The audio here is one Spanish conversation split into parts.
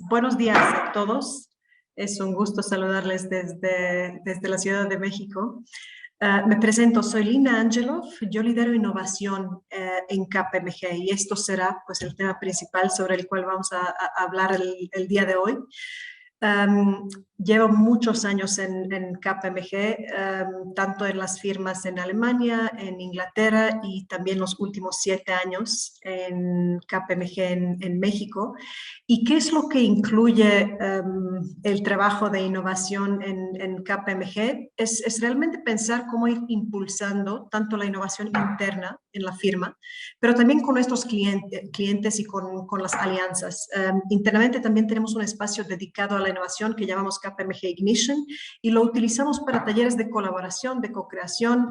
buenos días a todos. Es un gusto saludarles desde la Ciudad de México. Me presento, soy Lina Angelov, yo lidero innovación en KPMG y esto será pues, el tema principal sobre el cual vamos a hablar el día de hoy. Llevo muchos años en KPMG, tanto en las firmas en Alemania, en Inglaterra y también los últimos 7 años en KPMG en México. ¿Y qué es lo que incluye el trabajo de innovación en KPMG? Es realmente pensar cómo ir impulsando tanto la innovación interna en la firma, pero también con nuestros clientes y con las alianzas. Internamente también tenemos un espacio dedicado a la innovación que llamamos KPMG Ignition y lo utilizamos para talleres de colaboración, de co-creación,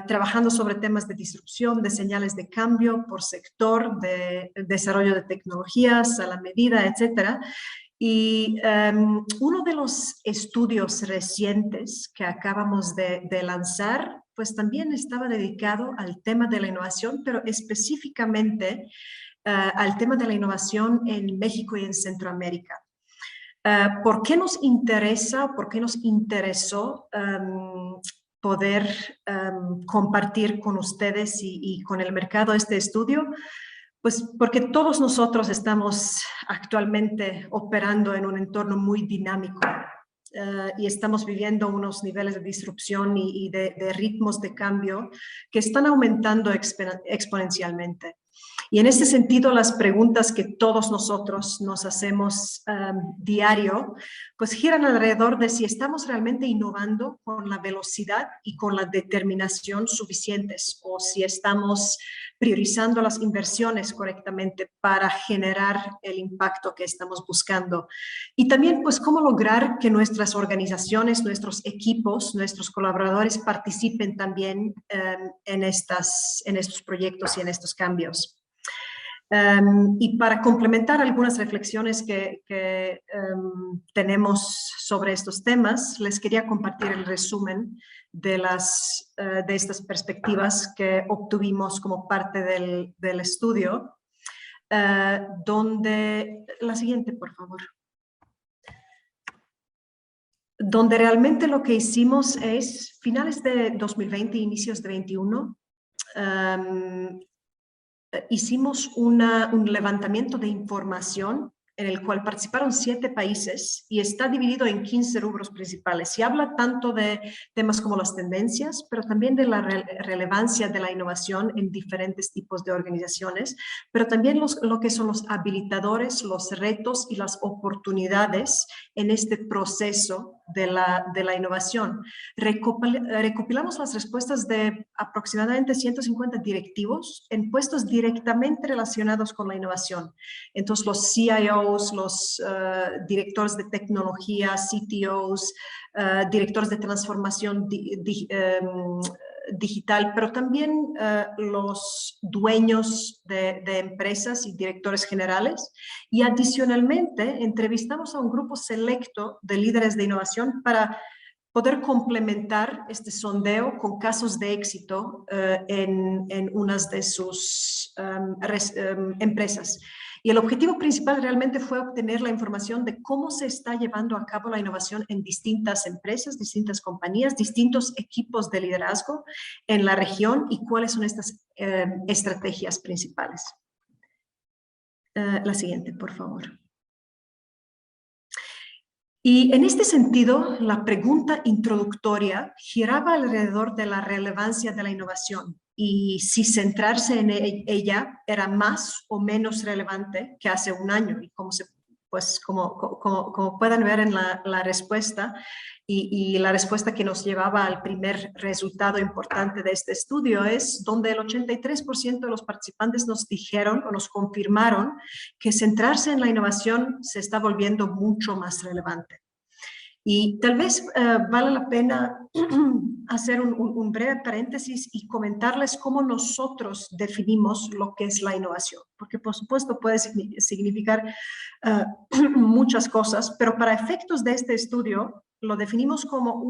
trabajando sobre temas de disrupción, de señales de cambio por sector, de desarrollo de tecnologías a la medida, etcétera. Y uno de los estudios recientes que acabamos de lanzar, pues también estaba dedicado al tema de la innovación, pero específicamente al tema de la innovación en México y en Centroamérica. ¿Por qué nos interesa, por qué nos interesó poder compartir con ustedes y con el mercado este estudio? Pues porque todos nosotros estamos actualmente operando en un entorno muy dinámico y estamos viviendo unos niveles de disrupción y de ritmos de cambio que están aumentando exponencialmente. Y en este sentido, las preguntas que todos nosotros nos hacemos diario, pues giran alrededor de si estamos realmente innovando con la velocidad y con la determinación suficientes o si estamos priorizando las inversiones correctamente para generar el impacto que estamos buscando. Y también, pues, cómo lograr que nuestras organizaciones, nuestros equipos, nuestros colaboradores participen también en estos proyectos y en estos cambios. Y para complementar algunas reflexiones que tenemos sobre estos temas, les quería compartir el resumen de estas perspectivas que obtuvimos como parte del estudio, donde, la siguiente, por favor. Donde realmente lo que hicimos es, finales de 2020, inicios de 2021, hicimos un levantamiento de información en el cual participaron 7 países y está dividido en 15 rubros principales. Y habla tanto de temas como las tendencias, pero también de la relevancia de la innovación en diferentes tipos de organizaciones, pero también lo que son los habilitadores, los retos y las oportunidades en este proceso de la innovación. Recopilamos las respuestas de aproximadamente 150 directivos en puestos directamente relacionados con la innovación. Entonces, los CIOs, los directores de tecnología, CTOs, directores de transformación digital, pero también los dueños de empresas y directores generales. Y adicionalmente, entrevistamos a un grupo selecto de líderes de innovación para poder complementar este sondeo con casos de éxito en unas de sus empresas. Y el objetivo principal realmente fue obtener la información de cómo se está llevando a cabo la innovación en distintas empresas, distintas compañías, distintos equipos de liderazgo en la región y cuáles son estas estrategias principales. La siguiente, por favor. Y en este sentido, la pregunta introductoria giraba alrededor de la relevancia de la innovación y si centrarse en ella era más o menos relevante que hace un año. Y como pueden ver en la respuesta y la respuesta que nos llevaba al primer resultado importante de este estudio es donde el 83% de los participantes nos dijeron o nos confirmaron que centrarse en la innovación se está volviendo mucho más relevante. Y tal vez vale la pena hacer un breve paréntesis y comentarles cómo nosotros definimos lo que es la innovación, porque por supuesto puede significar muchas cosas, pero para efectos de este estudio lo definimos como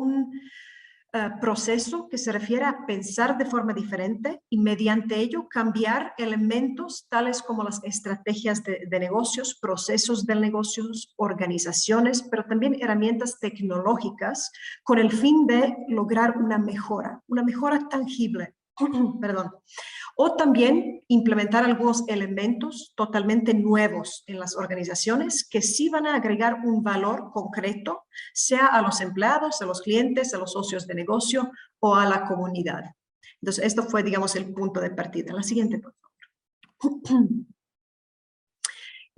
proceso que se refiere a pensar de forma diferente y mediante ello cambiar elementos tales como las estrategias de negocios, procesos de negocios, organizaciones, pero también herramientas tecnológicas con el fin de lograr una mejora tangible. Perdón. O también implementar algunos elementos totalmente nuevos en las organizaciones que sí van a agregar un valor concreto, sea a los empleados, a los clientes, a los socios de negocio o a la comunidad. Entonces, esto fue, digamos, el punto de partida. La siguiente, por favor.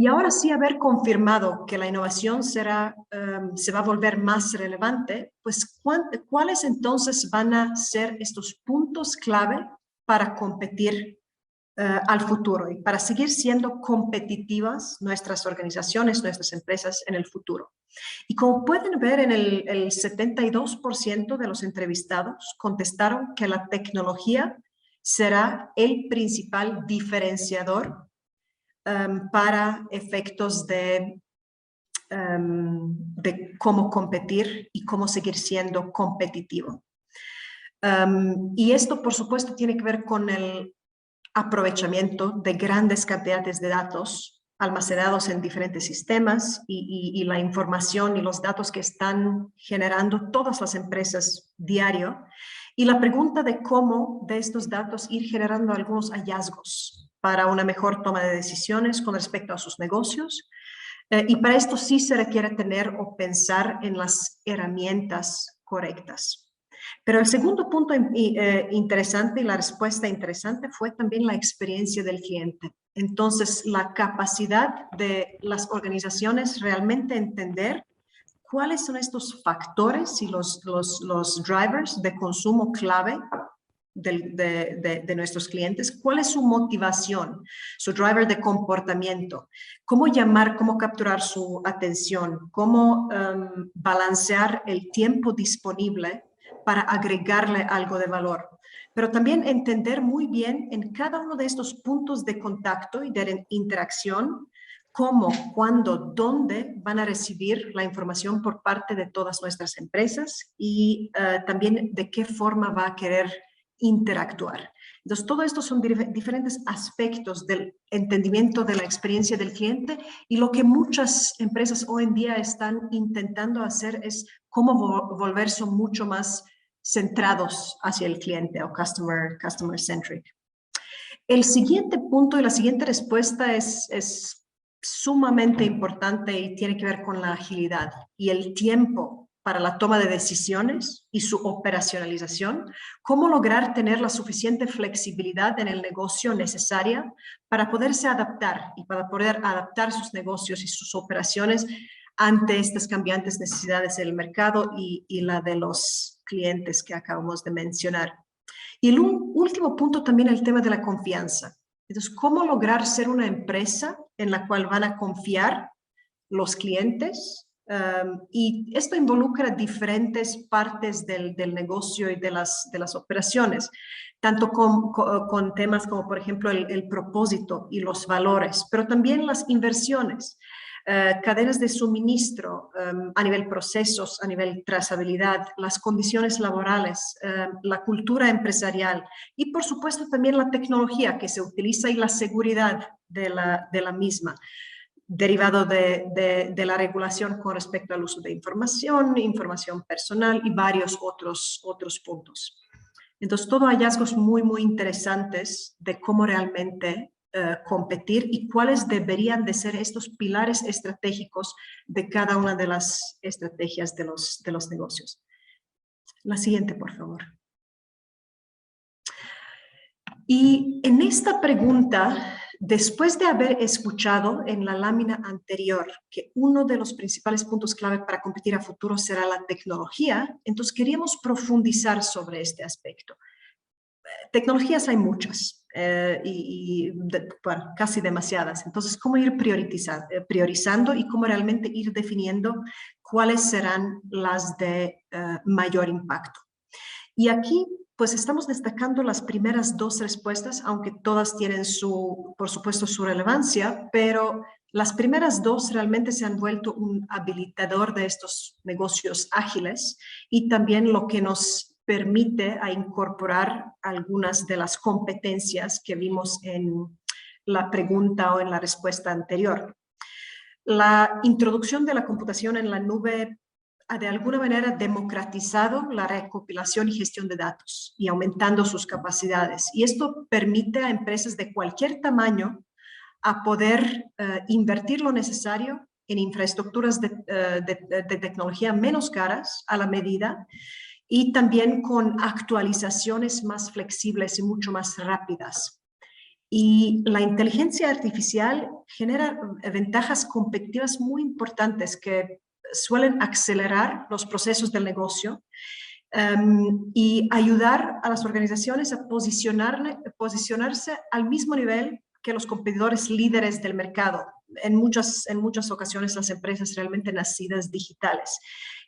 Y ahora sí, haber confirmado que la innovación se va a volver más relevante, pues ¿cuáles entonces van a ser estos puntos clave para competir al futuro y para seguir siendo competitivas nuestras organizaciones, nuestras empresas en el futuro? Y como pueden ver, en el 72% de los entrevistados contestaron que la tecnología será el principal diferenciador para efectos de cómo competir y cómo seguir siendo competitivo. Y esto, por supuesto, tiene que ver con el aprovechamiento de grandes cantidades de datos almacenados en diferentes sistemas y la información y los datos que están generando todas las empresas diario. Y la pregunta de cómo de estos datos ir generando algunos hallazgos para una mejor toma de decisiones con respecto a sus negocios. Y para esto sí se requiere tener o pensar en las herramientas correctas. Pero el segundo punto interesante y la respuesta interesante fue también la experiencia del cliente. Entonces, la capacidad de las organizaciones realmente entender cuáles son estos factores y los drivers de consumo clave de nuestros clientes, cuál es su motivación, su driver de comportamiento, cómo llamar, cómo capturar su atención, cómo balancear el tiempo disponible para agregarle algo de valor. Pero también entender muy bien en cada uno de estos puntos de contacto y de interacción cómo, cuándo, dónde van a recibir la información por parte de todas nuestras empresas y también de qué forma va a querer interactuar. Entonces, todo esto son diferentes aspectos del entendimiento de la experiencia del cliente y lo que muchas empresas hoy en día están intentando hacer es cómo volverse mucho más centrados hacia el cliente o customer centric. El siguiente punto y la siguiente respuesta es sumamente importante y tiene que ver con la agilidad y el tiempo para la toma de decisiones y su operacionalización, cómo lograr tener la suficiente flexibilidad en el negocio necesaria para poderse adaptar y para poder adaptar sus negocios y sus operaciones ante estas cambiantes necesidades del mercado y la de los clientes que acabamos de mencionar. Y el último punto también el tema de la confianza. Entonces, ¿cómo lograr ser una empresa en la cual van a confiar los clientes? Y esto involucra diferentes partes del negocio y de las operaciones, tanto con temas como, por ejemplo, el propósito y los valores, pero también las inversiones. Cadenas de suministro a nivel procesos, a nivel trazabilidad, las condiciones laborales, la cultura empresarial y por supuesto también la tecnología que se utiliza y la seguridad de la misma, derivado de la regulación con respecto al uso de información personal y varios otros puntos. Entonces, todo hallazgos muy, muy interesantes de cómo realmente competir y cuáles deberían de ser estos pilares estratégicos de cada una de las estrategias de los negocios. La siguiente, por favor. Y en esta pregunta, después de haber escuchado en la lámina anterior que uno de los principales puntos clave para competir a futuro será la tecnología, entonces queríamos profundizar sobre este aspecto. Tecnologías hay muchas bueno, casi demasiadas. Entonces, ¿cómo ir priorizando y cómo realmente ir definiendo cuáles serán las de mayor impacto? Y aquí, pues estamos destacando las primeras dos respuestas, aunque todas tienen por supuesto, su relevancia, pero las primeras dos realmente se han vuelto un habilitador de estos negocios ágiles y también lo que nos permite a incorporar algunas de las competencias que vimos en la pregunta o en la respuesta anterior. La introducción de la computación en la nube ha de alguna manera democratizado la recopilación y gestión de datos y aumentando sus capacidades. Y esto permite a empresas de cualquier tamaño a poder invertir lo necesario en infraestructuras de tecnología menos caras a la medida y también con actualizaciones más flexibles y mucho más rápidas. Y la inteligencia artificial genera ventajas competitivas muy importantes que suelen acelerar los procesos del negocio y ayudar a las organizaciones a posicionarse al mismo nivel que los competidores líderes del mercado. En muchas ocasiones las empresas realmente nacidas digitales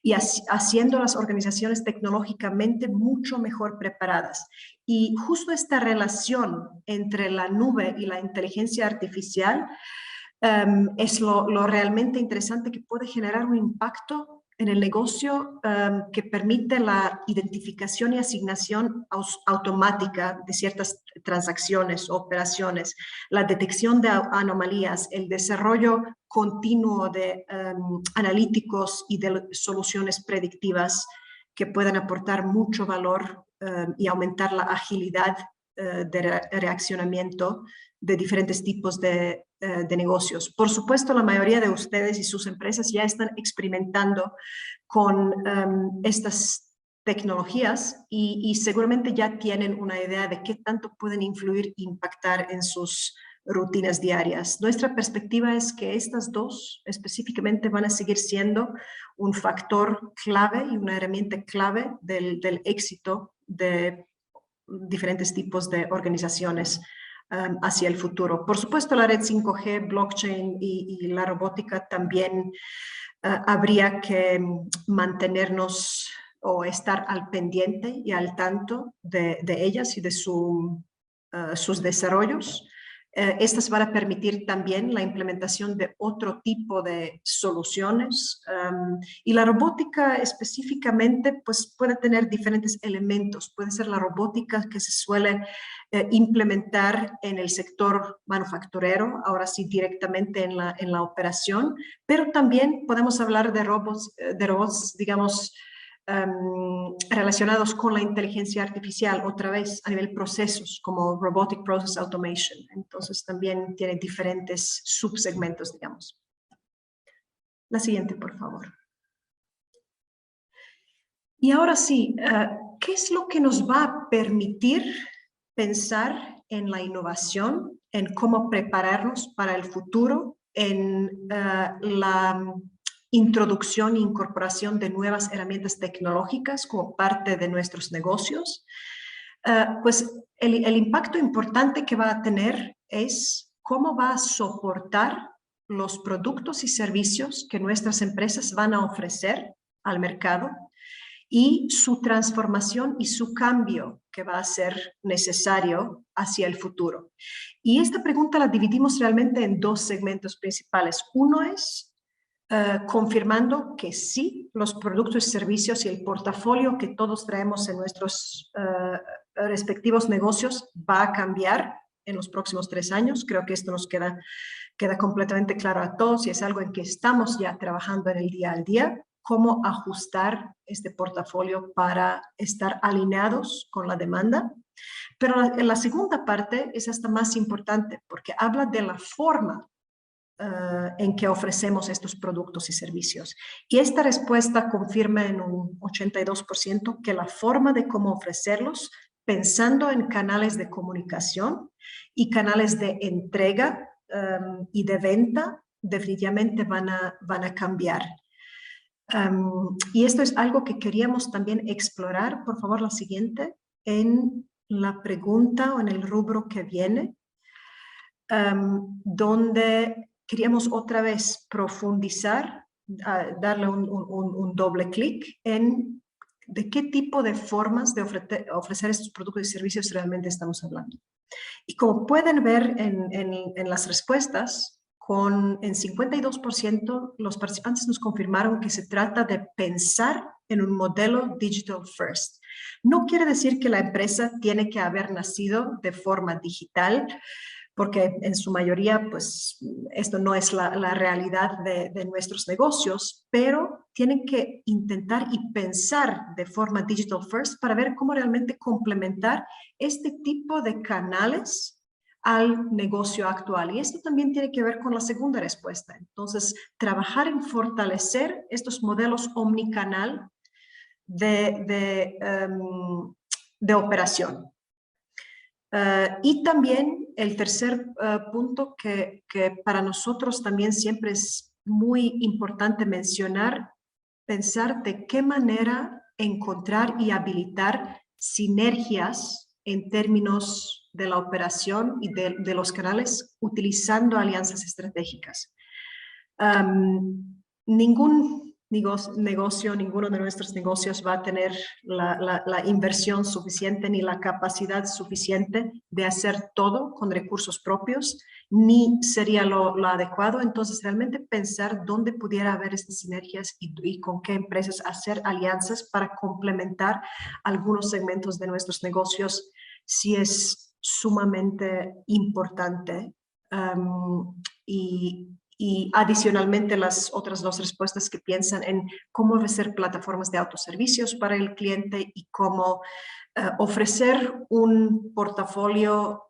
y haciendo las organizaciones tecnológicamente mucho mejor preparadas. Y justo esta relación entre la nube y la inteligencia artificial es lo realmente interesante, que puede generar un impacto en el negocio que permite la identificación y asignación automática de ciertas transacciones o operaciones, la detección de anomalías, el desarrollo continuo de analíticos y de soluciones predictivas que puedan aportar mucho valor y aumentar la agilidad de reaccionamiento de diferentes tipos de negocios. Por supuesto, la mayoría de ustedes y sus empresas ya están experimentando con estas tecnologías y seguramente ya tienen una idea de qué tanto pueden influir e impactar en sus rutinas diarias. Nuestra perspectiva es que estas dos específicamente van a seguir siendo un factor clave y una herramienta clave del éxito de diferentes tipos de organizaciones hacia el futuro. Por supuesto, la red 5G, blockchain y la robótica también habría que mantenernos o estar al pendiente y al tanto de ellas y de sus desarrollos. Estas van a permitir también la implementación de otro tipo de soluciones y la robótica específicamente pues puede tener diferentes elementos. Puede ser la robótica que se suele implementar en el sector manufacturero, ahora sí directamente en la operación, pero también podemos hablar de robots digamos, relacionados con la inteligencia artificial, otra vez a nivel procesos, como Robotic Process Automation. Entonces también tiene diferentes subsegmentos, digamos. La siguiente, por favor. Y ahora sí, ¿qué es lo que nos va a permitir pensar en la innovación, en cómo prepararnos para el futuro, en la introducción e incorporación de nuevas herramientas tecnológicas como parte de nuestros negocios? Pues el impacto importante que va a tener es cómo va a soportar los productos y servicios que nuestras empresas van a ofrecer al mercado y su transformación y su cambio que va a ser necesario hacia el futuro. Y esta pregunta la dividimos realmente en dos segmentos principales. Uno es confirmando que sí, los productos y servicios y el portafolio que todos traemos en nuestros respectivos negocios va a cambiar en los próximos 3 años. Creo que esto nos queda completamente claro a todos y es algo en que estamos ya trabajando en el día al día, cómo ajustar este portafolio para estar alineados con la demanda. Pero la segunda parte es hasta más importante porque habla de la forma en que ofrecemos estos productos y servicios. Y esta respuesta confirma en un 82% que la forma de cómo ofrecerlos, pensando en canales de comunicación y canales de entrega y de venta, definitivamente van a cambiar. Y esto es algo que queríamos también explorar, por favor, la siguiente, en la pregunta o en el rubro que viene, donde queríamos otra vez profundizar, darle un doble clic en de qué tipo de formas de ofrecer estos productos y servicios realmente estamos hablando. Y como pueden ver en las respuestas, en 52% los participantes nos confirmaron que se trata de pensar en un modelo digital first. No quiere decir que la empresa tiene que haber nacido de forma digital, porque en su mayoría, pues, esto no es la realidad de nuestros negocios, pero tienen que intentar y pensar de forma digital first para ver cómo realmente complementar este tipo de canales al negocio actual. Y esto también tiene que ver con la segunda respuesta. Entonces, trabajar en fortalecer estos modelos omnicanal de operación. Y también el tercer punto que para nosotros también siempre es muy importante mencionar, pensar de qué manera encontrar y habilitar sinergias en términos de la operación y de los canales utilizando alianzas estratégicas. Ningún negocio, ninguno de nuestros negocios va a tener la inversión suficiente ni la capacidad suficiente de hacer todo con recursos propios, ni sería lo adecuado. Entonces, realmente pensar dónde pudiera haber estas sinergias y con qué empresas hacer alianzas para complementar algunos segmentos de nuestros negocios, sí es sumamente importante. Y adicionalmente las otras dos respuestas que piensan en cómo ofrecer plataformas de autoservicios para el cliente y cómo ofrecer un portafolio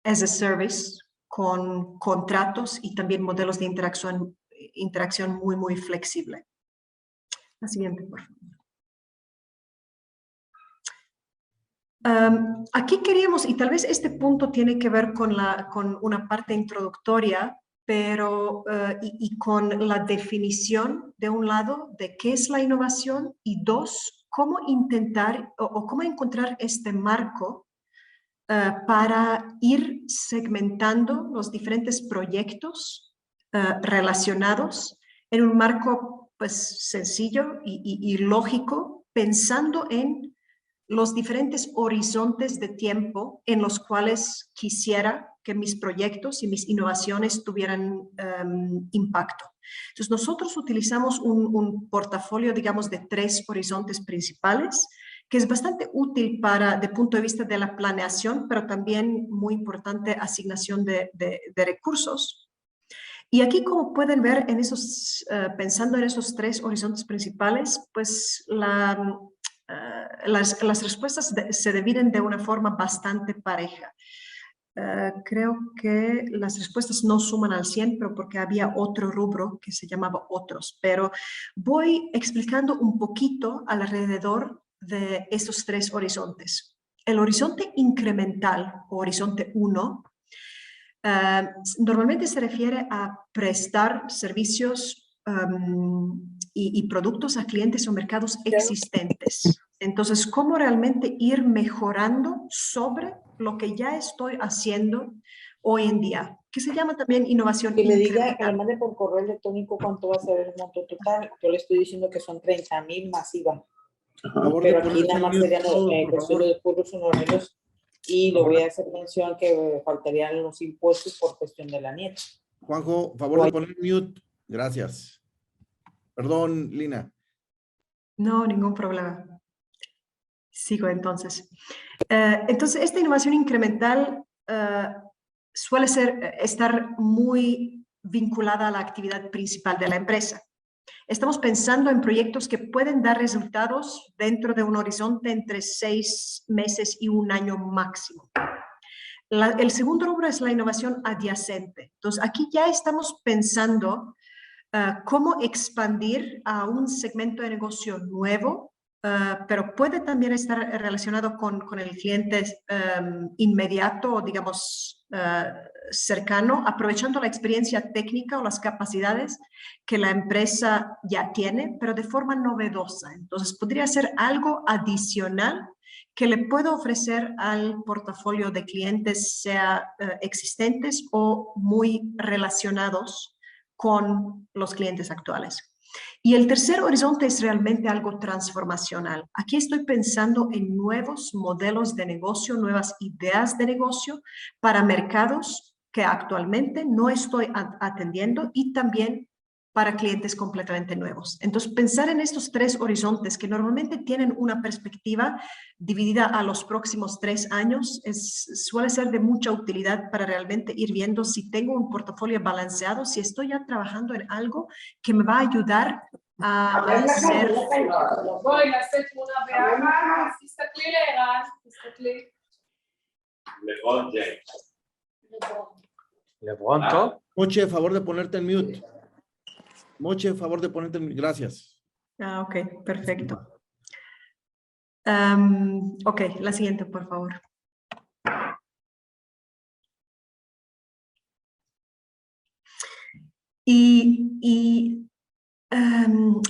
as a service con contratos y también modelos de interacción muy, muy flexible. La siguiente, por favor. Aquí queríamos, y tal vez este punto tiene que ver con una parte introductoria, pero y con la definición de un lado de qué es la innovación y dos, cómo intentar o cómo encontrar este marco para ir segmentando los diferentes proyectos relacionados en un marco pues sencillo y lógico, pensando en los diferentes horizontes de tiempo en los cuales quisiera que mis proyectos y mis innovaciones tuvieran impacto. Entonces, nosotros utilizamos un portafolio, digamos, de 3 horizontes principales, que es bastante útil de punto de vista de la planeación, pero también muy importante asignación de recursos. Y aquí, como pueden ver, pensando en esos 3 horizontes principales, pues las respuestas se dividen de una forma bastante pareja. Creo que las respuestas no suman al 100, pero porque había otro rubro que se llamaba otros. Pero voy explicando un poquito alrededor de esos 3 horizontes. El horizonte incremental, o horizonte 1, normalmente se refiere a prestar servicios y productos a clientes o mercados existentes. Entonces, ¿cómo realmente ir mejorando sobre lo que ya estoy haciendo hoy en día? Que se llama también innovación incremental. Que le diga, que le mande por correo electrónico cuánto va a ser el monto total. Yo le estoy diciendo que son 30,000 masiva. Pero aquí nada más serían los puros honorarios. Y le voy a hacer mención que faltarían los impuestos por cuestión de la nieta. Juanjo, favor de poner mute. Gracias. Perdón, Lina. No, ningún problema. Sigo entonces. Entonces, esta innovación incremental suele estar muy vinculada a la actividad principal de la empresa. Estamos pensando en proyectos que pueden dar resultados dentro de un horizonte entre 6 meses y 1 año máximo. El segundo rubro es la innovación adyacente. Entonces, aquí ya estamos pensando cómo expandir a un segmento de negocio nuevo, pero puede también estar relacionado con el cliente inmediato o, digamos, cercano, aprovechando la experiencia técnica o las capacidades que la empresa ya tiene, pero de forma novedosa. Entonces, podría ser algo adicional que le puedo ofrecer al portafolio de clientes, sea existentes o muy relacionados con los clientes actuales. Y el tercer horizonte es realmente algo transformacional. Aquí estoy pensando en nuevos modelos de negocio, nuevas ideas de negocio para mercados que actualmente no estoy atendiendo y también para clientes completamente nuevos. Entonces, pensar en estos 3 horizontes que normalmente tienen una perspectiva dividida a los próximos 3 años suele ser de mucha utilidad para realmente ir viendo si tengo un portafolio balanceado, si estoy ya trabajando en algo que me va a ayudar a hacer... Moche, a favor de ponerte en mute. Moche, a favor de ponerte en mute. Gracias. Ok, perfecto. Ok, la siguiente, por favor.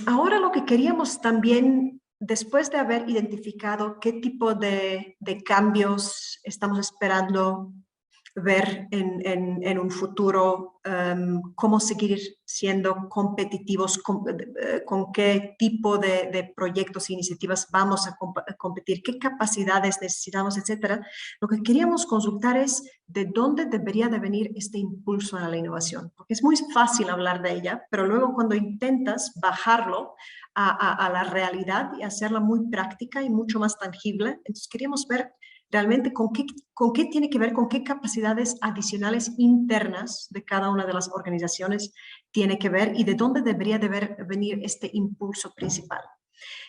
Ahora lo que queríamos también, después de haber identificado qué tipo de cambios estamos esperando ver en un futuro, cómo seguir siendo competitivos, con qué tipo de proyectos e iniciativas vamos a competir, qué capacidades necesitamos, etcétera. Lo que queríamos consultar es de dónde debería de venir este impulso a la innovación, porque es muy fácil hablar de ella, pero luego cuando intentas bajarlo a la realidad y hacerla muy práctica y mucho más tangible, entonces queríamos ver realmente con qué tiene que ver, con qué capacidades adicionales internas de cada una de las organizaciones tiene que ver y de dónde debería de venir este impulso principal.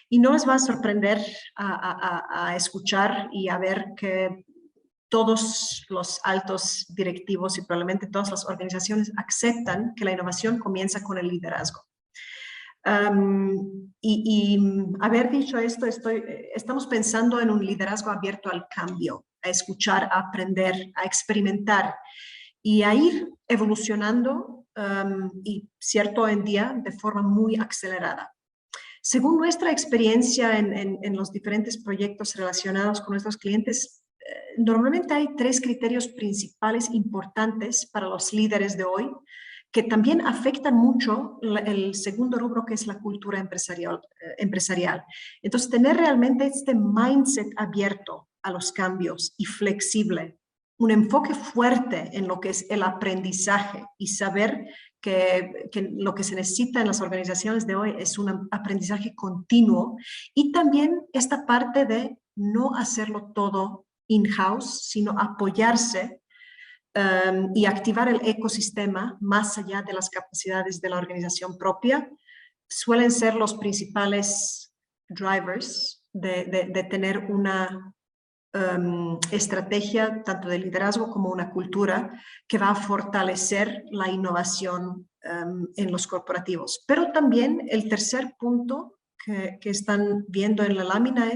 Y no les va a sorprender a escuchar y a ver que todos los altos directivos y probablemente todas las organizaciones aceptan que la innovación comienza con el liderazgo. Haber dicho esto, estamos pensando en un liderazgo abierto al cambio, a escuchar, a aprender, a experimentar y a ir evolucionando y cierto en día de forma muy acelerada. Según nuestra experiencia en los diferentes proyectos relacionados con nuestros clientes, normalmente hay 3 criterios principales importantes para los líderes de hoy que también afectan mucho el segundo rubro, que es la cultura empresarial. Entonces, tener realmente este mindset abierto a los cambios y flexible, un enfoque fuerte en lo que es el aprendizaje y saber que lo que se necesita en las organizaciones de hoy es un aprendizaje continuo y también esta parte de no hacerlo todo in-house, sino apoyarse y activar el ecosistema más allá de las capacidades de la organización propia, suelen ser los principales drivers de tener una estrategia tanto de liderazgo como una cultura que va a fortalecer la innovación en los corporativos. Pero también el tercer punto que están viendo en la lámina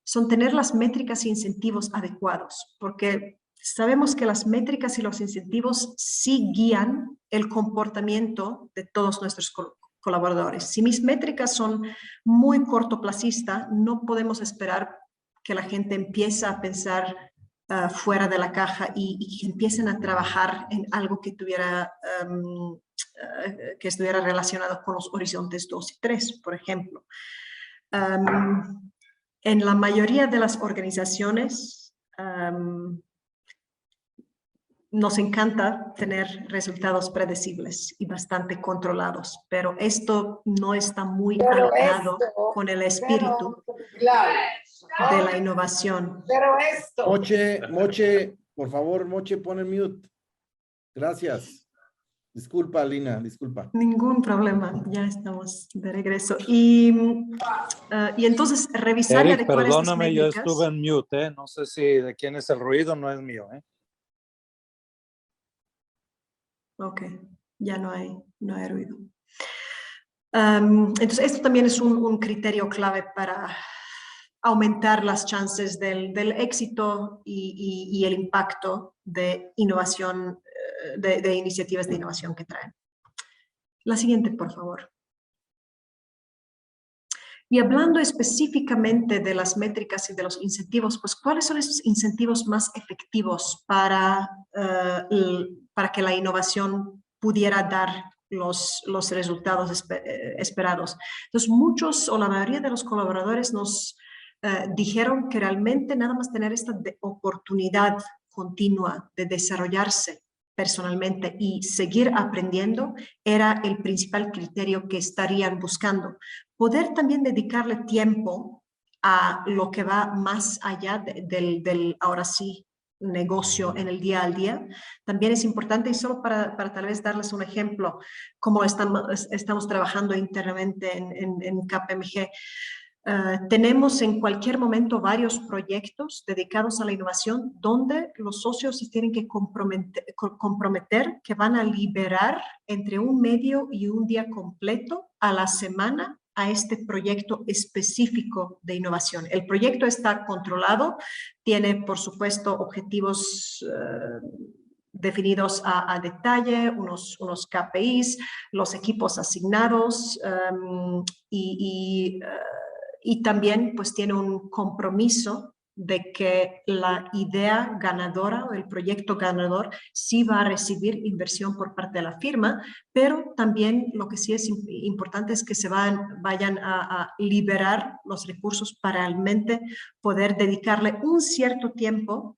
son tener las métricas e incentivos adecuados, porque sabemos que las métricas y los incentivos sí guían el comportamiento de todos nuestros colaboradores. Si mis métricas son muy cortoplacistas, no podemos esperar que la gente empiece a pensar fuera de la caja y empiecen a trabajar en algo que que estuviera relacionado con los horizontes 2 y 3, por ejemplo. En la mayoría de las organizaciones nos encanta tener resultados predecibles y bastante controlados, pero esto no está muy alineado con el espíritu de la innovación. Moche, por favor, Moche, pon en mute. Gracias. Disculpa, Lina, disculpa. Ningún problema, ya estamos de regreso. Y entonces revisar y Eric, adecuar perdóname, yo estas métricas. estuve en mute, ¿eh? No sé si de quién es el ruido, no es mío, ¿eh? Ok, ya no hay ruido. Entonces, esto también es un criterio clave para aumentar las chances del éxito y el impacto de innovación, de iniciativas de innovación que traen. La siguiente, por favor. Y hablando específicamente de las métricas y de los incentivos, pues ¿cuáles son esos incentivos más efectivos para que la innovación pudiera dar los resultados esperados? Entonces, muchos o la mayoría de los colaboradores nos dijeron que realmente nada más tener esta oportunidad continua de desarrollarse personalmente y seguir aprendiendo era el principal criterio que estarían buscando. Poder también dedicarle tiempo a lo que va más allá del ahora sí negocio en el día al día, también es importante. Y solo para tal vez darles un ejemplo, cómo estamos trabajando internamente en KPMG. Tenemos en cualquier momento varios proyectos dedicados a la innovación donde los socios se tienen que comprometer que van a liberar entre un medio y un día completo a la semana a este proyecto específico de innovación. El proyecto está controlado, tiene por supuesto objetivos definidos a detalle, unos KPIs, los equipos asignados y también pues tiene un compromiso de que la idea ganadora o el proyecto ganador sí va a recibir inversión por parte de la firma, pero también lo que sí es importante es que se vayan a liberar los recursos para realmente poder dedicarle un cierto tiempo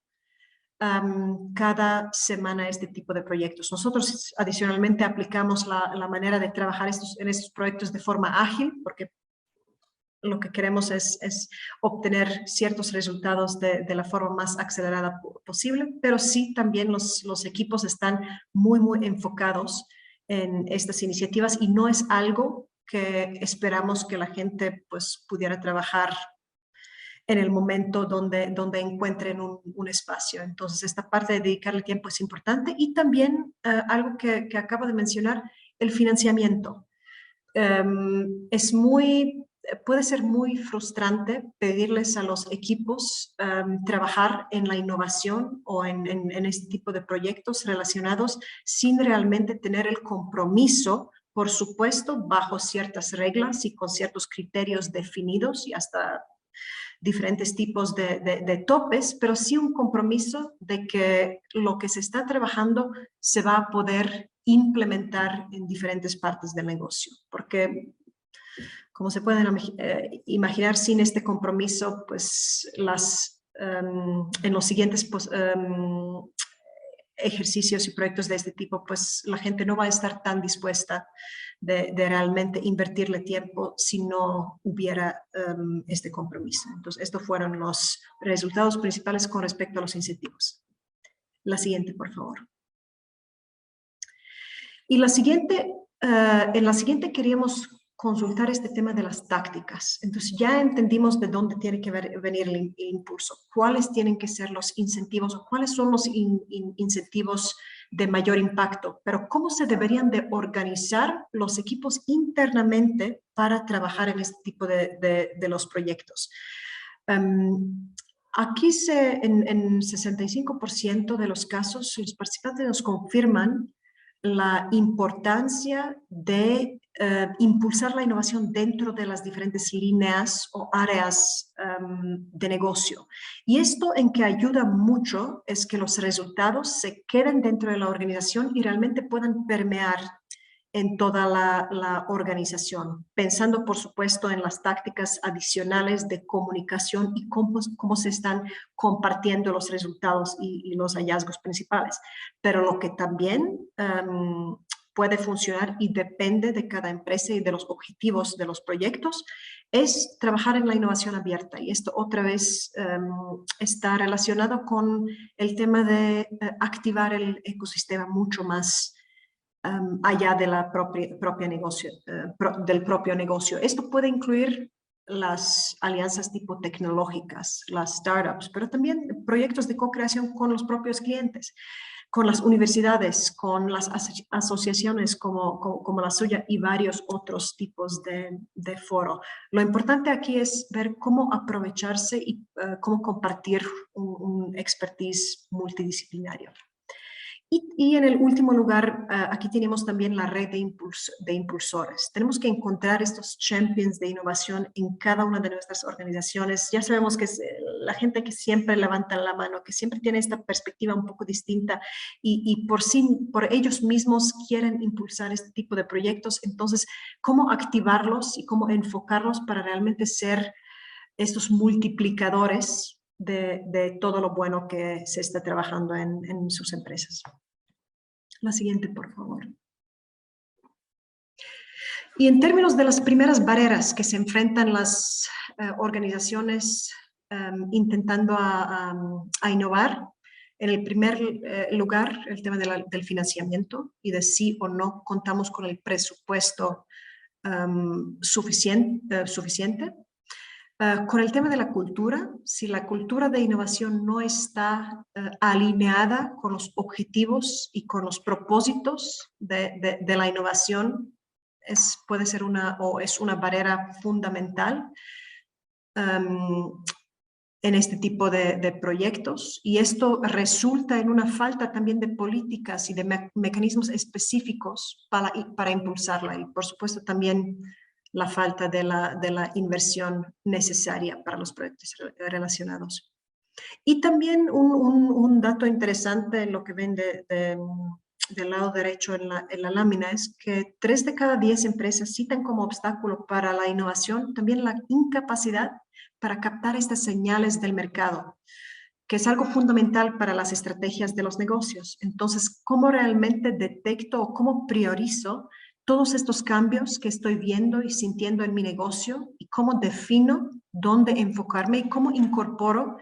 cada semana a este tipo de proyectos. Nosotros adicionalmente aplicamos la manera de trabajar en estos proyectos de forma ágil, porque lo que queremos es obtener ciertos resultados de la forma más acelerada posible, pero sí también los equipos están muy enfocados en estas iniciativas y no es algo que esperamos que la gente pues pudiera trabajar en el momento donde encuentren un espacio. Entonces, esta parte de dedicarle tiempo es importante. Y también algo que acabo de mencionar, el financiamiento. Puede ser muy frustrante pedirles a los equipos trabajar en la innovación o en este tipo de proyectos relacionados sin realmente tener el compromiso, por supuesto, bajo ciertas reglas y con ciertos criterios definidos y hasta diferentes tipos de topes, pero sí un compromiso de que lo que se está trabajando se va a poder implementar en diferentes partes del negocio, porque como se pueden imaginar, sin este compromiso, pues en los siguientes ejercicios y proyectos de este tipo, pues la gente no va a estar tan dispuesta de realmente invertirle tiempo si no hubiera este compromiso. Entonces, estos fueron los resultados principales con respecto a los incentivos. La siguiente, por favor. Y en la siguiente queríamos consultar este tema de las tácticas. Entonces ya entendimos de dónde tiene que venir el impulso, cuáles tienen que ser los incentivos o cuáles son los incentivos de mayor impacto, pero cómo se deberían de organizar los equipos internamente para trabajar en este tipo de los proyectos. Aquí en 65% de los casos los participantes nos confirman la importancia de impulsar la innovación dentro de las diferentes líneas o áreas de negocio. Y esto en que ayuda mucho es que los resultados se queden dentro de la organización y realmente puedan permear en toda la organización, pensando por supuesto en las tácticas adicionales de comunicación y cómo se están compartiendo los resultados y los hallazgos principales. Pero lo que también puede funcionar y depende de cada empresa y de los objetivos de los proyectos es trabajar en la innovación abierta. Y esto otra vez está relacionado con el tema de activar el ecosistema mucho más allá de la del propio negocio. Esto puede incluir las alianzas tipo tecnológicas, las startups, pero también proyectos de co-creación con los propios clientes, con las universidades, con las asociaciones como la suya y varios otros tipos de foro. Lo importante aquí es ver cómo aprovecharse y cómo compartir un expertise multidisciplinario. Y en el último lugar, aquí tenemos también la red de impulsores. Tenemos que encontrar estos champions de innovación en cada una de nuestras organizaciones. Ya sabemos que es la gente que siempre levanta la mano, que siempre tiene esta perspectiva un poco distinta y por ellos mismos quieren impulsar este tipo de proyectos. Entonces, ¿cómo activarlos y cómo enfocarlos para realmente ser estos multiplicadores de todo lo bueno que se está trabajando en sus empresas? La siguiente, por favor. Y en términos de las primeras barreras que se enfrentan las organizaciones intentando a innovar, en el primer lugar, el tema del financiamiento y de si o no contamos con el presupuesto suficiente. Con el tema de la cultura, si la cultura de innovación no está alineada con los objetivos y con los propósitos de la innovación, puede ser es una barrera fundamental en este tipo de proyectos, y esto resulta en una falta también de políticas y de mecanismos específicos para impulsarla, y por supuesto también la falta de la inversión necesaria para los proyectos relacionados. Y también un dato interesante en lo que ven del lado derecho en la lámina es que 3 de cada 10 empresas citan como obstáculo para la innovación también la incapacidad para captar estas señales del mercado, que es algo fundamental para las estrategias de los negocios. Entonces, ¿cómo realmente detecto o cómo priorizo todos estos cambios que estoy viendo y sintiendo en mi negocio, y cómo defino dónde enfocarme y cómo incorporo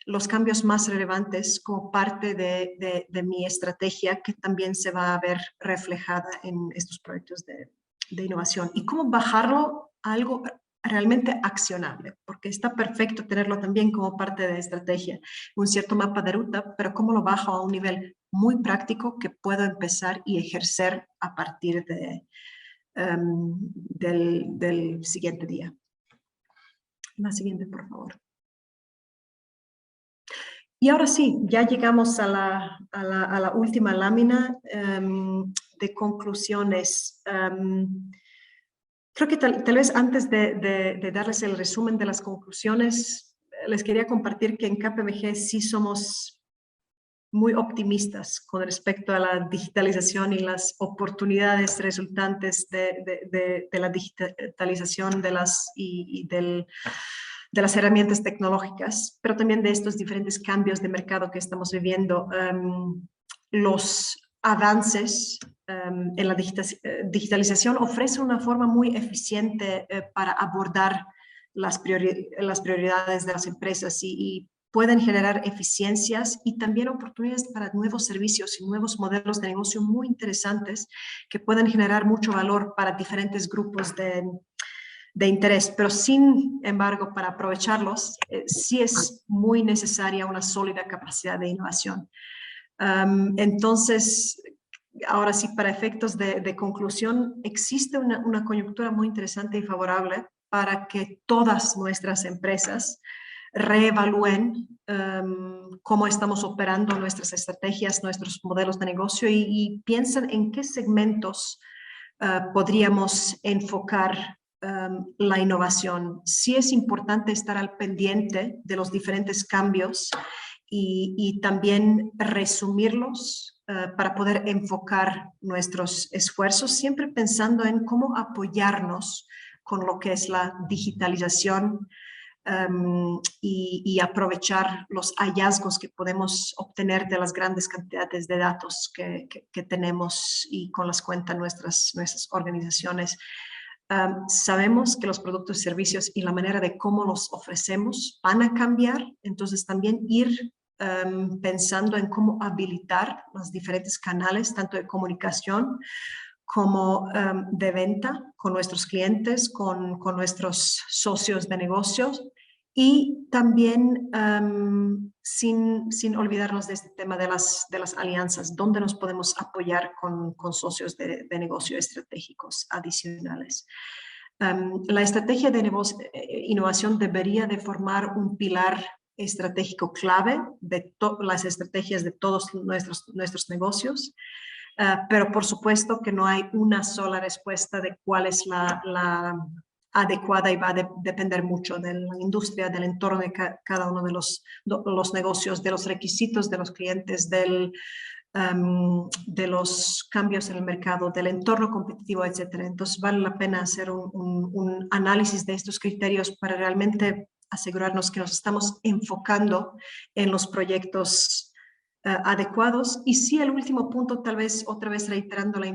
los cambios más relevantes como parte de mi estrategia, que también se va a ver reflejada en estos proyectos de innovación, y cómo bajarlo a algo realmente accionable, porque está perfecto tenerlo también como parte de estrategia, un cierto mapa de ruta, pero cómo lo bajo a un nivel muy práctico que puedo empezar y ejercer a partir del siguiente día. La siguiente, por favor. Y ahora sí, ya llegamos a la última lámina de conclusiones. Creo que tal vez antes de darles el resumen de las conclusiones, les quería compartir que en KPMG sí somos muy optimistas con respecto a la digitalización y las oportunidades resultantes de la digitalización de las herramientas tecnológicas, pero también de estos diferentes cambios de mercado que estamos viviendo. Los avances en la digitalización ofrecen una forma muy eficiente para abordar las prioridades de las empresas y pueden generar eficiencias y también oportunidades para nuevos servicios y nuevos modelos de negocio muy interesantes que pueden generar mucho valor para diferentes grupos de interés, pero sin embargo, para aprovecharlos, sí es muy necesaria una sólida capacidad de innovación. Entonces, ahora sí, para efectos de conclusión, existe una coyuntura muy interesante y favorable para que todas nuestras empresas reevalúen cómo estamos operando nuestras estrategias, nuestros modelos de negocio y piensen en qué segmentos podríamos enfocar la innovación. Sí es importante estar al pendiente de los diferentes cambios y también resumirlos para poder enfocar nuestros esfuerzos, siempre pensando en cómo apoyarnos con lo que es la digitalización y aprovechar los hallazgos que podemos obtener de las grandes cantidades de datos que tenemos y con las cuentas nuestras organizaciones. Sabemos que los productos y servicios y la manera de cómo los ofrecemos van a cambiar, entonces también ir pensando en cómo habilitar los diferentes canales, tanto de comunicación como de venta con nuestros clientes, con nuestros socios de negocios, y también sin olvidarnos de este tema de las alianzas, donde nos podemos apoyar con socios de negocio estratégicos adicionales. La estrategia de innovación debería de formar un pilar estratégico clave de las estrategias de todos nuestros negocios, pero por supuesto que no hay una sola respuesta de cuál es la adecuada, y va a depender mucho de la industria, del entorno de cada uno de los negocios, de los requisitos de los clientes, de los cambios en el mercado, del entorno competitivo, etc. Entonces vale la pena hacer un análisis de estos criterios para realmente asegurarnos que nos estamos enfocando en los proyectos adecuados. Y sí, el último punto, tal vez otra vez reiterando la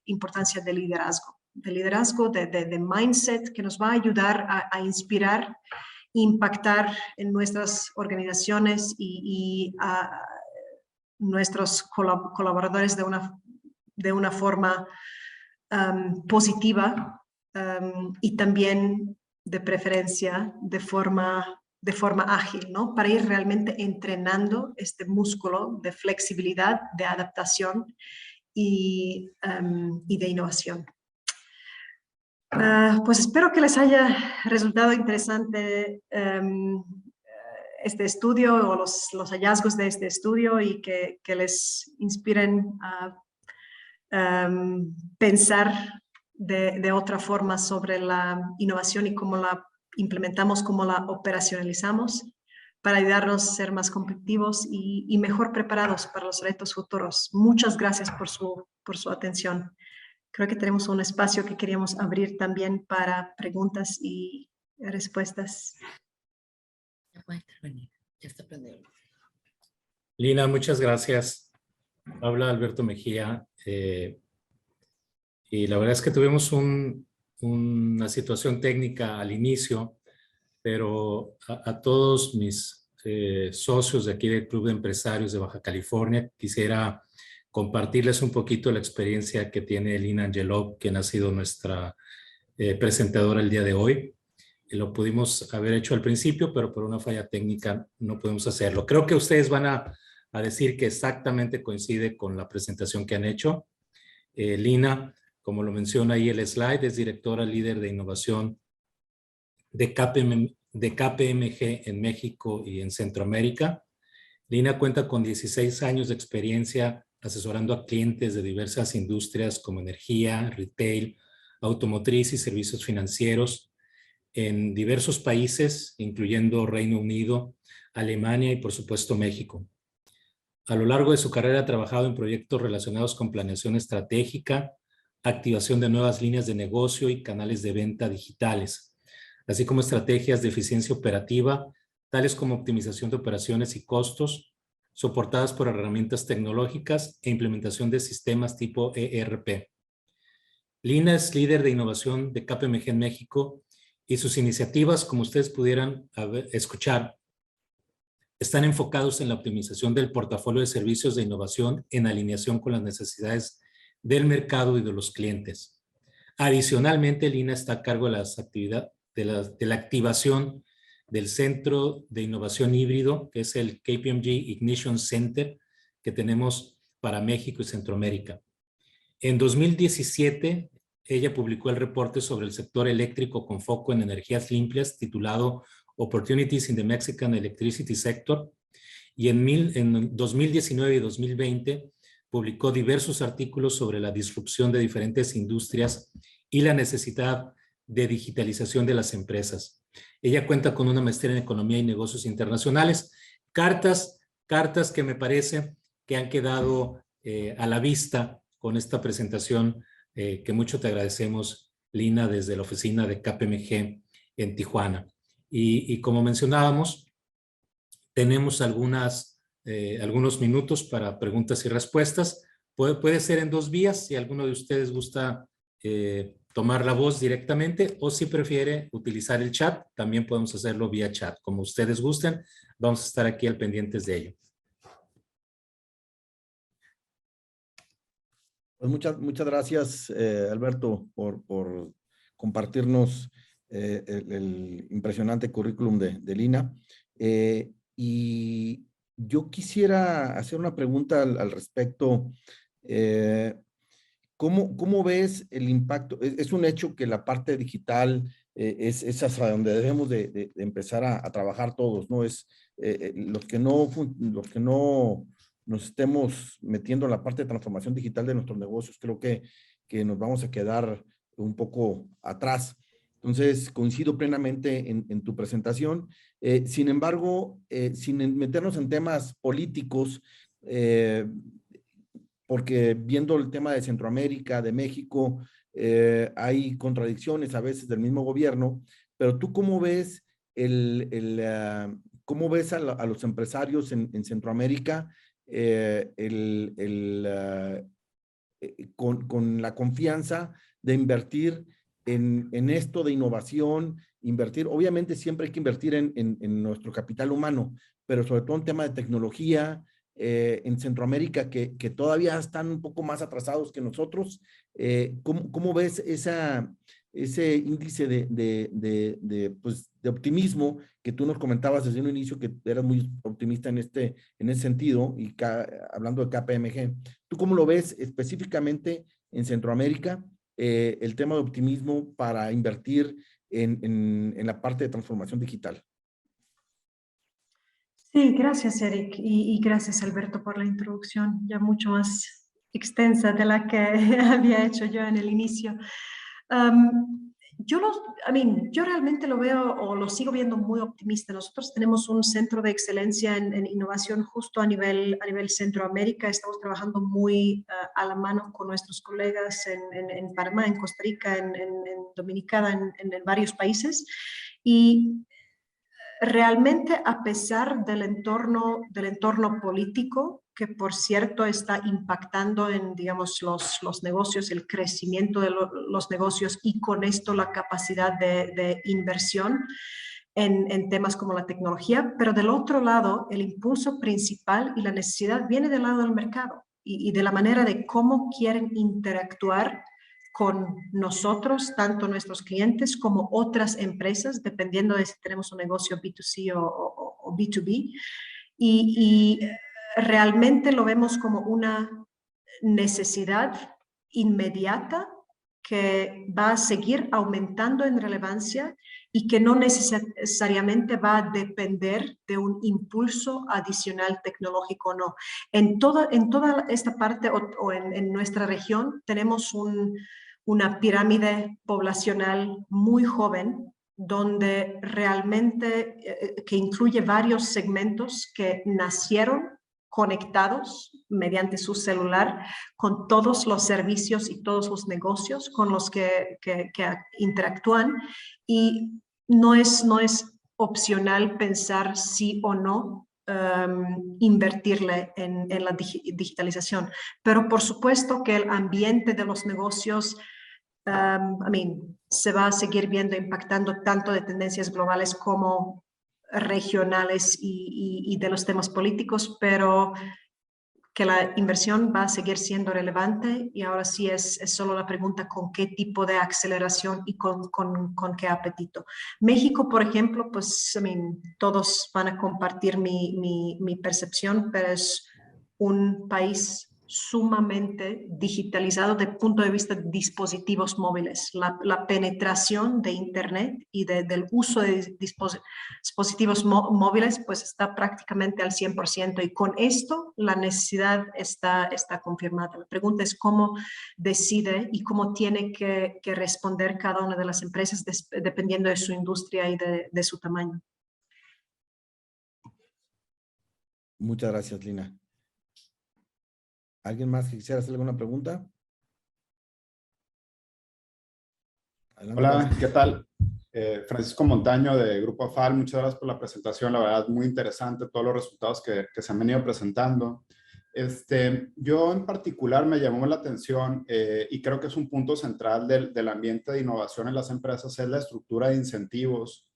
importancia del liderazgo, de mindset, que nos va a ayudar a inspirar, impactar en nuestras organizaciones y a nuestros colaboradores de una forma positiva, y también de preferencia de forma ágil, ¿no? Para ir realmente entrenando este músculo de flexibilidad, de adaptación y de innovación. Pues espero que les haya resultado interesante este estudio o los hallazgos de este estudio, y que les inspiren a pensar de otra forma sobre la innovación y cómo la implementamos, cómo la operacionalizamos, para ayudarnos a ser más competitivos y mejor preparados para los retos futuros. Muchas gracias por su atención. Creo que tenemos un espacio que queríamos abrir también para preguntas y respuestas. Ya puede intervenir, ya está prendido. Lina, muchas gracias. Habla Alberto Mejía. Y la verdad es que tuvimos una situación técnica al inicio, pero a todos mis socios de aquí del Club de Empresarios de Baja California, quisiera compartirles un poquito la experiencia que tiene Lina Angelov, quien ha sido nuestra presentadora el día de hoy. Lo pudimos haber hecho al principio, pero por una falla técnica no podemos hacerlo. Creo que ustedes van a decir que exactamente coincide con la presentación que han hecho. Lina, como lo menciona ahí el slide, es directora líder de innovación de KPMG en México y en Centroamérica. Lina cuenta con 16 años de experiencia asesorando a clientes de diversas industrias como energía, retail, automotriz y servicios financieros en diversos países, incluyendo Reino Unido, Alemania y por supuesto México. A lo largo de su carrera ha trabajado en proyectos relacionados con planeación estratégica, activación de nuevas líneas de negocio y canales de venta digitales, así como estrategias de eficiencia operativa, tales como optimización de operaciones y costos, soportadas por herramientas tecnológicas e implementación de sistemas tipo ERP. Lina es líder de innovación de KPMG en México y sus iniciativas, como ustedes pudieran escuchar, están enfocados en la optimización del portafolio de servicios de innovación en alineación con las necesidades del mercado y de los clientes. Adicionalmente, Lina está a cargo de las actividades de la activación del Centro de Innovación Híbrido, que es el KPMG Ignition Center que tenemos para México y Centroamérica. En 2017, ella publicó el reporte sobre el sector eléctrico con foco en energías limpias, titulado Opportunities in the Mexican Electricity Sector, y en 2019 y 2020 publicó diversos artículos sobre la disrupción de diferentes industrias y la necesidad de digitalización de las empresas. Ella cuenta con una maestría en Economía y Negocios Internacionales, cartas que me parece que han quedado a la vista con esta presentación, que mucho te agradecemos, Lina, desde la oficina de KPMG en Tijuana. Y como mencionábamos, tenemos algunos minutos para preguntas y respuestas. Puede ser en dos vías, si alguno de ustedes gusta tomar la voz directamente, o si prefiere utilizar el chat, también podemos hacerlo vía chat. Como ustedes gusten, vamos a estar aquí al pendientes de ello. Pues muchas gracias, Alberto, por compartirnos el impresionante currículum de Lina. Y yo quisiera hacer una pregunta al respecto. ¿Cómo ves el impacto? Es un hecho que la parte digital es hacia donde debemos de empezar a trabajar todos, ¿no? Los que no nos estemos metiendo en la parte de transformación digital de nuestros negocios, creo que nos vamos a quedar un poco atrás. Entonces, coincido plenamente en tu presentación. Sin embargo, sin meternos en temas políticos, porque viendo el tema de Centroamérica, de México, hay contradicciones a veces del mismo gobierno, pero tú ¿cómo ves cómo ves a los empresarios en Centroamérica con la confianza de invertir en esto de innovación, invertir, obviamente siempre hay que invertir en nuestro capital humano, pero sobre todo en tema de tecnología, en Centroamérica, que todavía están un poco más atrasados que nosotros. ¿Cómo ves ese índice pues, de optimismo que tú nos comentabas desde un inicio, que eras muy optimista en ese sentido, y hablando de KPMG? ¿Tú cómo lo ves específicamente en Centroamérica, el tema de optimismo para invertir en la parte de transformación digital? Sí, gracias, Eric, y gracias, Alberto, por la introducción, ya mucho más extensa de la que había hecho yo en el inicio. Yo realmente lo veo o lo sigo viendo muy optimista. Nosotros tenemos un centro de excelencia en innovación justo a nivel Centroamérica. Estamos trabajando muy a la mano con nuestros colegas en Panamá, en Costa Rica, en Dominicana, en varios países. Y realmente, a pesar del entorno político, que por cierto está impactando en, digamos, los negocios, el crecimiento de los negocios y con esto la capacidad de inversión en temas como la tecnología, pero del otro lado, el impulso principal y la necesidad viene del lado del mercado y de la manera de cómo quieren interactuar con nosotros, tanto nuestros clientes como otras empresas, dependiendo de si tenemos un negocio B2C o B2B. Y realmente lo vemos como una necesidad inmediata que va a seguir aumentando en relevancia y que no necesariamente va a depender de un impulso adicional tecnológico o no. En toda esta parte o en nuestra región tenemos una pirámide poblacional muy joven, donde realmente, que incluye varios segmentos que nacieron conectados mediante su celular con todos los servicios y todos los negocios con los que interactúan, y no es opcional pensar sí o no invertirle en la digitalización. Pero por supuesto que el ambiente de los negocios se va a seguir viendo impactando tanto de tendencias globales como regionales y de los temas políticos, pero que la inversión va a seguir siendo relevante, y ahora sí es solo la pregunta con qué tipo de aceleración y con qué apetito. México, por ejemplo, pues todos van a compartir mi percepción, pero es un país sumamente digitalizado desde el punto de vista de dispositivos móviles. La penetración de Internet y del uso de dispositivos móviles pues está prácticamente al 100%, y con esto la necesidad está confirmada. La pregunta es cómo decide y cómo tiene que responder cada una de las empresas dependiendo de su industria y de su tamaño. Muchas gracias, Lina. ¿Alguien más que quisiera hacer alguna pregunta? Adelante. Hola, ¿qué tal? Francisco Montaño de Grupo AFAL, muchas gracias por la presentación, la verdad muy interesante todos los resultados que se han venido presentando. Yo en particular me llamó la atención y creo que es un punto central del ambiente de innovación en las empresas, es la estructura de incentivos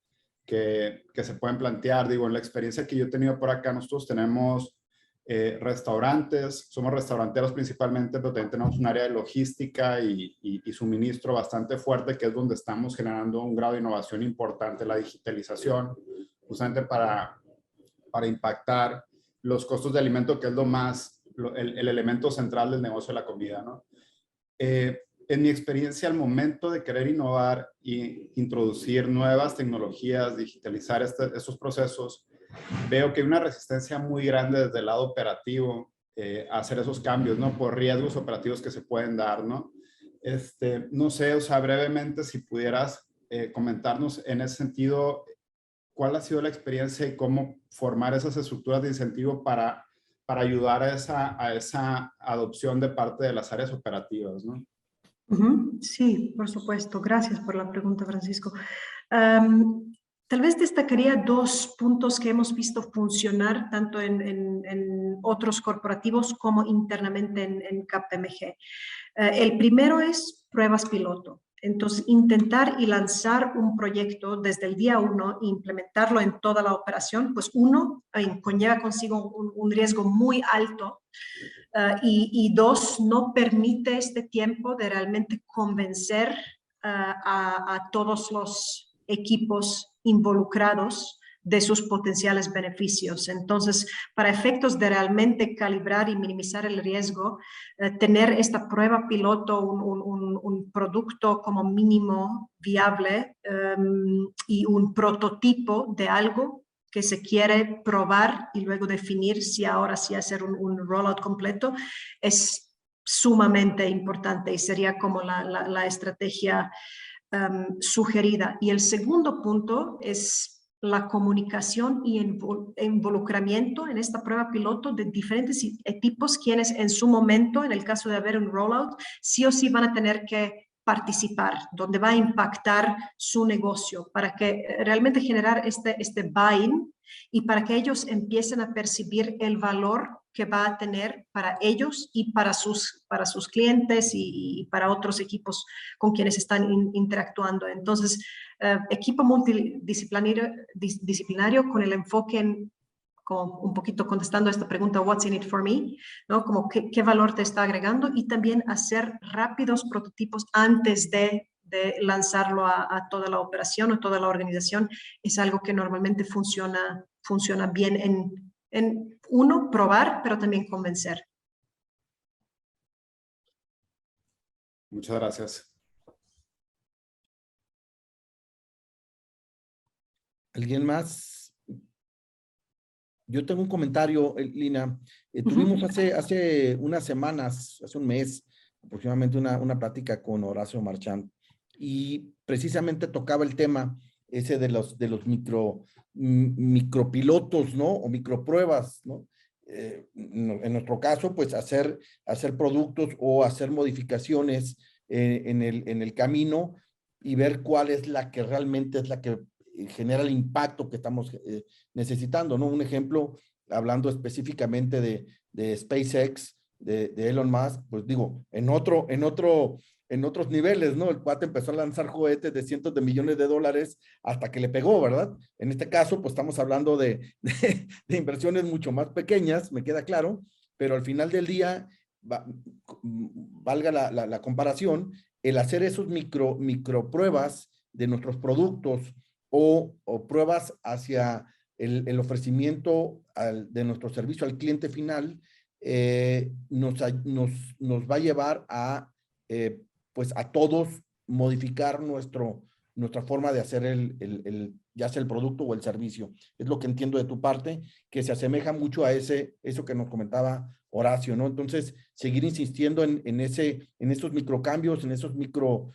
que se pueden plantear. Digo, en la experiencia que yo he tenido por acá, nosotros tenemos restaurantes, somos restauranteros principalmente, pero también tenemos un área de logística y suministro bastante fuerte, que es donde estamos generando un grado de innovación importante, la digitalización, justamente para impactar los costos de alimento, que es el elemento central del negocio de la comida, ¿no? En mi experiencia, al momento de querer innovar e introducir nuevas tecnologías, digitalizar estos procesos, veo que hay una resistencia muy grande desde el lado operativo a hacer esos cambios, ¿no? Por riesgos operativos que se pueden dar, ¿no? No sé, o sea, brevemente, si pudieras comentarnos en ese sentido, ¿cuál ha sido la experiencia y cómo formar esas estructuras de incentivo para ayudar a esa adopción de parte de las áreas operativas, ¿no? Sí, por supuesto. Gracias por la pregunta, Francisco. Tal vez destacaría 2 puntos que hemos visto funcionar tanto en otros corporativos como internamente en KPMG. El primero es pruebas piloto. Entonces, intentar y lanzar un proyecto desde el día 1 e implementarlo en toda la operación, pues uno, conlleva consigo un riesgo muy alto y 2, no permite este tiempo de realmente convencer a todos los equipos involucrados de sus potenciales beneficios. Entonces, para efectos de realmente calibrar y minimizar el riesgo, tener esta prueba piloto, un producto como mínimo viable y un prototipo de algo que se quiere probar y luego definir si ahora sí hacer un rollout completo, es sumamente importante y sería como la estrategia sugerida. Y el segundo punto es la comunicación y involucramiento en esta prueba piloto de diferentes equipos quienes en su momento, en el caso de haber un rollout, sí o sí van a tener que participar, donde va a impactar su negocio, para que realmente generar este buy-in y para que ellos empiecen a percibir el valor que va a tener para ellos y para sus clientes y para otros equipos con quienes están interactuando. Entonces, equipo multidisciplinario con el enfoque en, como un poquito contestando a esta pregunta, what's in it for me, ¿no? Como qué valor te está agregando, y también hacer rápidos prototipos antes de lanzarlo a toda la operación o toda la organización. Es algo que normalmente funciona bien en uno, probar, pero también convencer. Muchas gracias. ¿Alguien más? Yo tengo un comentario, Lina. Tuvimos hace unas semanas, hace un mes, aproximadamente una plática con Horacio Marchand, y precisamente tocaba el tema ese de los micropilotos, ¿no? O micropruebas, ¿no? En nuestro caso, pues hacer productos o hacer modificaciones en el camino y ver cuál es la que realmente es la que genera el impacto que estamos necesitando, ¿no? Un ejemplo, hablando específicamente de SpaceX, de Elon Musk, pues digo, en otros niveles, ¿no? El cuate empezó a lanzar cohetes de cientos de millones de dólares hasta que le pegó, ¿verdad? En este caso, pues estamos hablando de inversiones mucho más pequeñas, me queda claro, pero al final del día, valga la comparación, el hacer esos micropruebas de nuestros productos o pruebas hacia el ofrecimiento de nuestro servicio al cliente final, nos va a llevar a pues a todos modificar nuestra forma de hacer ya sea el producto o el servicio. Es lo que entiendo de tu parte, que se asemeja mucho a eso que nos comentaba Horacio, ¿no? Entonces, seguir insistiendo en esos microcambios, en esos micro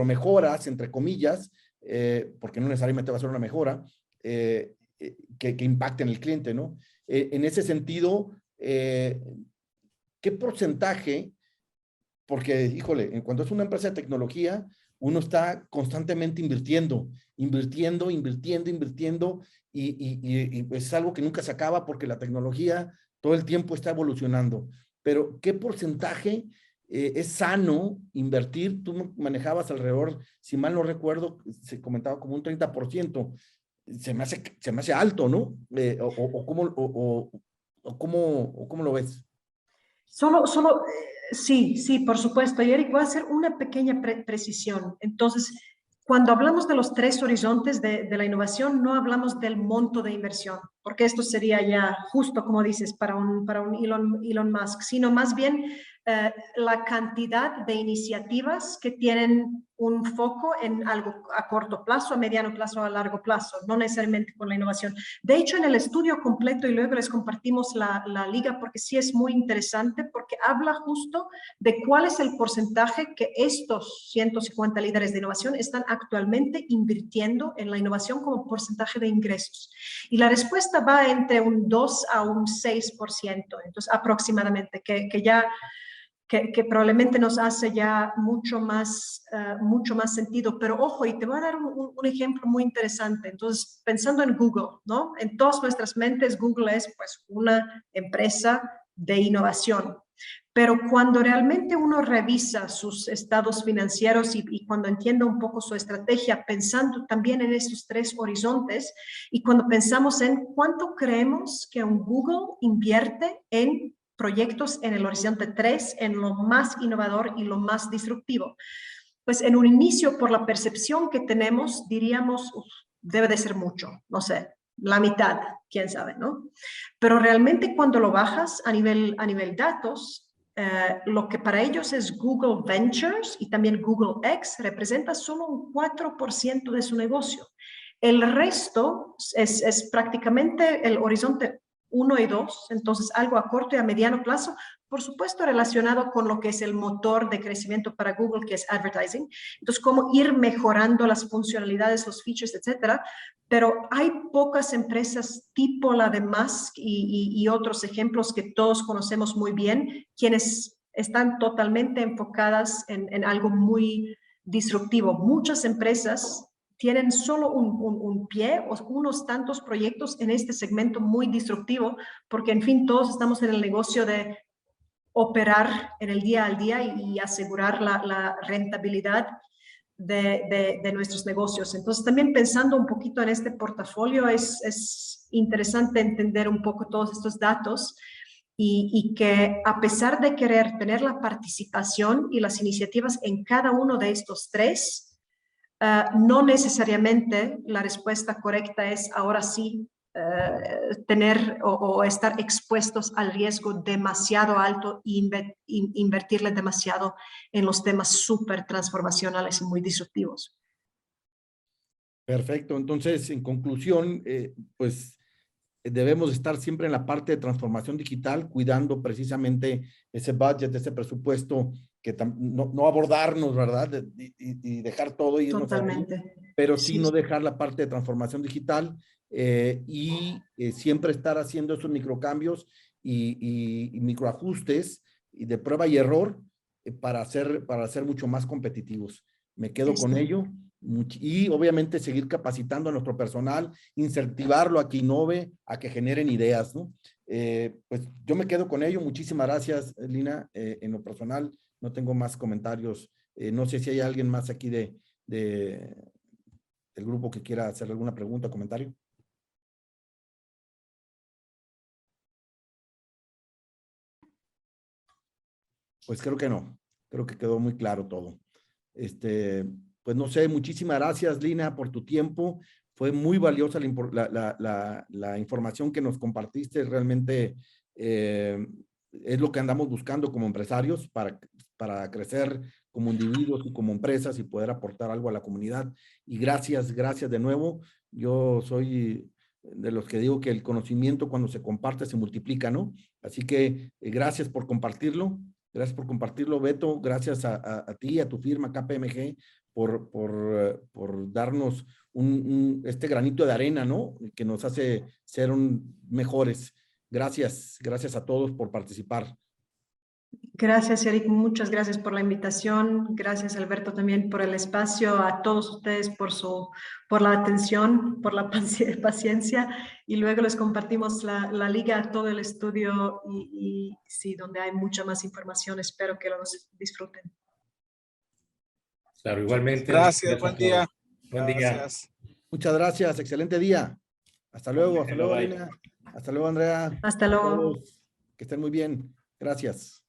mejoras, entre comillas, porque no necesariamente va a ser una mejora, que impacte en el cliente, ¿no? En ese sentido, ¿qué porcentaje? Porque, híjole, cuando es una empresa de tecnología, uno está constantemente invirtiendo, y es algo que nunca se acaba porque la tecnología todo el tiempo está evolucionando. Pero, ¿qué porcentaje es sano invertir? Tú manejabas alrededor, si mal no recuerdo, se comentaba como un 30%. Se me hace alto, ¿no? ¿Cómo lo ves? Sí, por supuesto. Y Eric, voy a hacer una pequeña precisión. Entonces, cuando hablamos de los 3 horizontes de la innovación, no hablamos del monto de inversión, porque esto sería ya justo, como dices, para un Elon Musk, sino más bien la cantidad de iniciativas que tienen un foco en algo a corto plazo, a mediano plazo, a largo plazo, no necesariamente con la innovación. De hecho, en el estudio completo, y luego les compartimos la liga, porque sí es muy interesante, porque habla justo de cuál es el porcentaje que estos 150 líderes de innovación están actualmente invirtiendo en la innovación como porcentaje de ingresos. Y la respuesta va entre un 2 a un 6%, entonces aproximadamente, que que probablemente nos hace ya mucho más sentido. Pero ojo, y te voy a dar un ejemplo muy interesante. Entonces, pensando en Google, ¿no? En todas nuestras mentes, Google es pues una empresa de innovación. Pero cuando realmente uno revisa sus estados financieros y cuando entiende un poco su estrategia, pensando también en estos tres horizontes, y cuando pensamos en cuánto creemos que un Google invierte en proyectos en el horizonte 3, en lo más innovador y lo más disruptivo. Pues en un inicio, por la percepción que tenemos, diríamos, debe de ser mucho, no sé, la mitad, quién sabe, ¿no? Pero realmente cuando lo bajas a nivel datos, lo que para ellos es Google Ventures y también Google X representa solo un 4% de su negocio. El resto es prácticamente el horizonte 1 y 2, entonces algo a corto y a mediano plazo, por supuesto relacionado con lo que es el motor de crecimiento para Google, que es advertising. Entonces, cómo ir mejorando las funcionalidades, los features, etcétera. Pero hay pocas empresas tipo la de Musk y otros ejemplos que todos conocemos muy bien, quienes están totalmente enfocadas en algo muy disruptivo. Muchas empresas tienen solo un pie o unos tantos proyectos en este segmento muy disruptivo, porque en fin, todos estamos en el negocio de operar en el día al día y asegurar la rentabilidad de nuestros negocios. Entonces, también pensando un poquito en este portafolio, es interesante entender un poco todos estos datos y que a pesar de querer tener la participación y las iniciativas en cada uno de estos tres, no necesariamente la respuesta correcta es ahora sí tener o estar expuestos al riesgo demasiado alto e invertirle demasiado en los temas súper transformacionales y muy disruptivos. Perfecto. Entonces, en conclusión, pues debemos estar siempre en la parte de transformación digital, cuidando precisamente ese budget, ese presupuesto, que no abordarnos, ¿verdad? Y dejar todo y irnos totalmente ahí, pero sí no dejar la parte de transformación digital siempre estar haciendo esos microcambios y microajustes y de prueba y error para ser mucho más competitivos. Me quedo con ello. Y obviamente seguir capacitando a nuestro personal, incentivarlo a que innove, a que generen ideas, ¿no? Pues yo me quedo con ello. Muchísimas gracias, Lina. En lo personal, no tengo más comentarios. No sé si hay alguien más aquí del grupo que quiera hacer alguna pregunta o comentario. Pues creo que no. Creo que quedó muy claro todo. Pues no sé, muchísimas gracias, Lina, por tu tiempo. Fue muy valiosa la información que nos compartiste. Realmente es lo que andamos buscando como empresarios para crecer como individuos y como empresas y poder aportar algo a la comunidad. Y gracias de nuevo. Yo soy de los que digo que el conocimiento cuando se comparte se multiplica, ¿no? Así que gracias por compartirlo. Gracias por compartirlo, Beto. Gracias a ti, a tu firma KPMG, por darnos este granito de arena, ¿no? Que nos hace ser mejores. Gracias a todos por participar. Gracias, Eric. Muchas gracias por la invitación. Gracias, Alberto, también por el espacio. A todos ustedes por la atención, por la paciencia. Y luego les compartimos la liga a todo el estudio y sí, donde hay mucha más información. Espero que lo disfruten. Claro, igualmente. Gracias, buen día. Buen día. Gracias. Muchas gracias. Excelente día. Hasta luego. Hasta luego, Bye. Lina. Hasta luego, Andrea. Hasta luego. A todos. Que estén muy bien. Gracias.